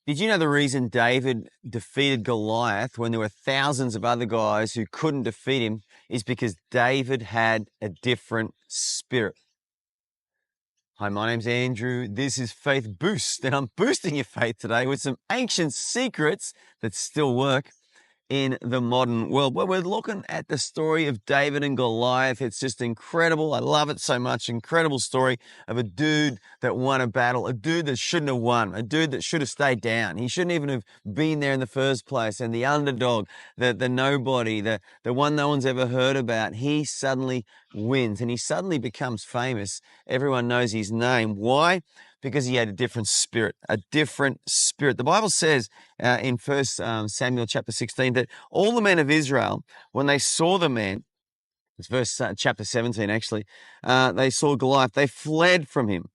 Did you know the reason David defeated Goliath when there were thousands of other guys who couldn't defeat him is because David had a different spirit? Hi, my name's Andrew. This is Faith Boost, and I'm boosting your faith today with some ancient secrets that still work in the modern world. Well, we're looking at the story of David and Goliath. It's just incredible. I love it so much. Incredible story of a dude that won a battle, a dude that shouldn't have won, a dude that should have stayed down. He shouldn't even have been there in the first place. And the underdog, the nobody, the one no one's ever heard about, he suddenly wins and he suddenly becomes famous. Everyone knows his name. Why? Because he had a different spirit, a different spirit. The Bible says in 1 Samuel chapter 16 that all the men of Israel, when they saw the man, it's chapter 17 actually, they saw Goliath, they fled from him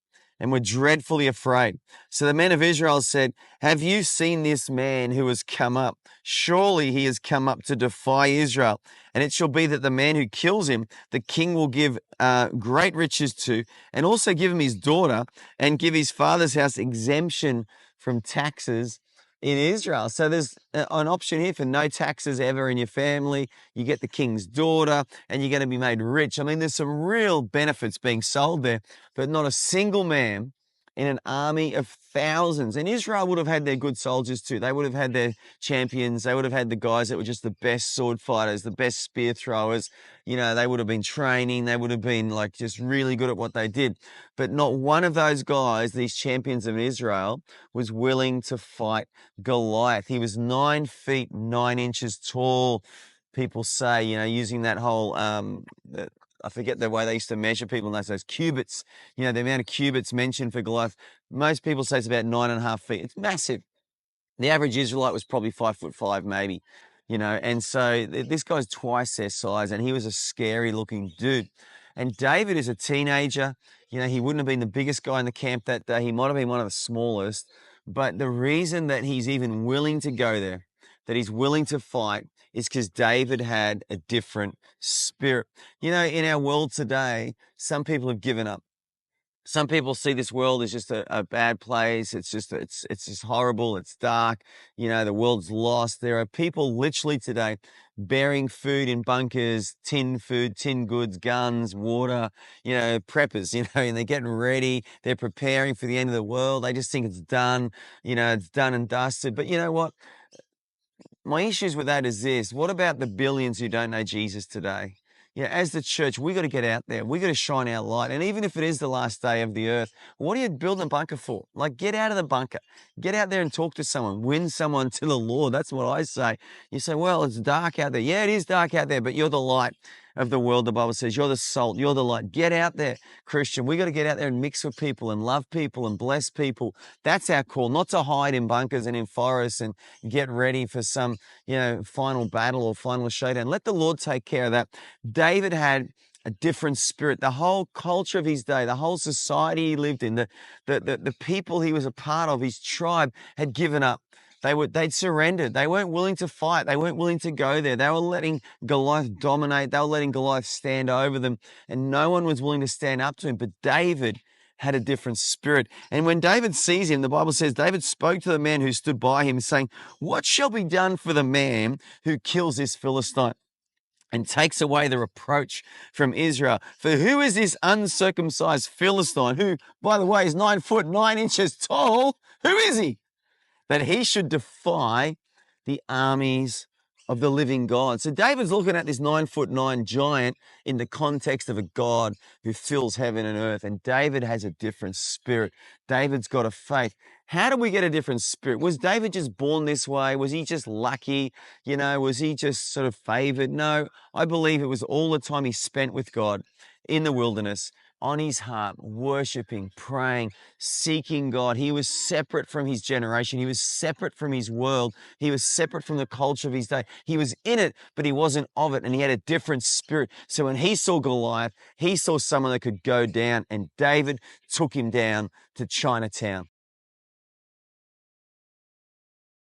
and were dreadfully afraid. So the men of Israel said, "Have you seen this man who has come up? Surely he has come up to defy Israel. And it shall be that the man who kills him, the king will give great riches to, and also give him his daughter, and give his father's house exemption from taxes in Israel." So there's an option here for no taxes ever in your family. You get the king's daughter and you're going to be made rich. I mean, there's some real benefits being sold there, but not a single man in an army of thousands. And Israel would have had their good soldiers too. They would have had their champions. They would have had the guys that were just the best sword fighters, the best spear throwers. You know, they would have been training. They would have been like just really good at what they did. But not one of those guys, these champions of Israel, was willing to fight Goliath. He was 9 feet 9 inches tall. People say, you know, using that whole, I forget the way they used to measure people, and those cubits, you know, the amount of cubits mentioned for Goliath. Most people say it's about 9.5 feet. It's massive. The average Israelite was probably 5'5", maybe, you know, and so this guy's twice their size, and he was a scary looking dude. And David is a teenager. You know, he wouldn't have been the biggest guy in the camp that day. He might have been one of the smallest. But the reason that he's even willing to go there, that he's willing to fight, is because David had a different spirit. You know, in our world today, some people have given up. Some people see this world as just a bad place. It's just horrible. It's dark. You know, the world's lost. There are people literally today bearing food in bunkers, tin food, tin goods, guns, water, you know, preppers, you know, and they're getting ready. They're preparing for the end of the world. They just think it's done, you know, it's done and dusted. But you know what? My issues with that is this. What about the billions who don't know Jesus today? Yeah, as the church, we got to get out there. We got to shine our light. And even if it is the last day of the earth, what are you building a bunker for? Like, get out of the bunker. Get out there and talk to someone. Win someone to the Lord. That's what I say. You say, well, it's dark out there. Yeah, it is dark out there, but you're the light of the world. The Bible says you're the salt. You're the light. Get out there, Christian. We got to get out there and mix with people and love people and bless people. That's our call, not to hide in bunkers and in forests and get ready for some, you know, final battle or final showdown. Let the Lord take care of that. David had a different spirit. The whole culture of his day, the whole society he lived in, the people he was a part of, his tribe had given up. They'd surrendered. They weren't willing to fight. They weren't willing to go there. They were letting Goliath dominate. They were letting Goliath stand over them, and no one was willing to stand up to him. But David had a different spirit. And when David sees him, the Bible says David spoke to the man who stood by him, saying, "What shall be done for the man who kills this Philistine and takes away the reproach from Israel? For who is this uncircumcised Philistine, who, by the way, is 9 foot 9 inches tall? Who is he, that he should defy the armies of the living God?" So David's looking at this 9 foot 9 giant in the context of a God who fills heaven and earth. And David has a different spirit. David's got a faith. How do we get a different spirit? Was David just born this way? Was he just lucky? You know, was he just sort of favored? No, I believe it was all the time he spent with God in the wilderness, on his heart, worshiping, praying, seeking God. He was separate from his generation. He was separate from his world. He was separate from the culture of his day. He was in it, but he wasn't of it, and he had a different spirit. So when he saw Goliath, he saw someone that could go down, and David took him down to Chinatown.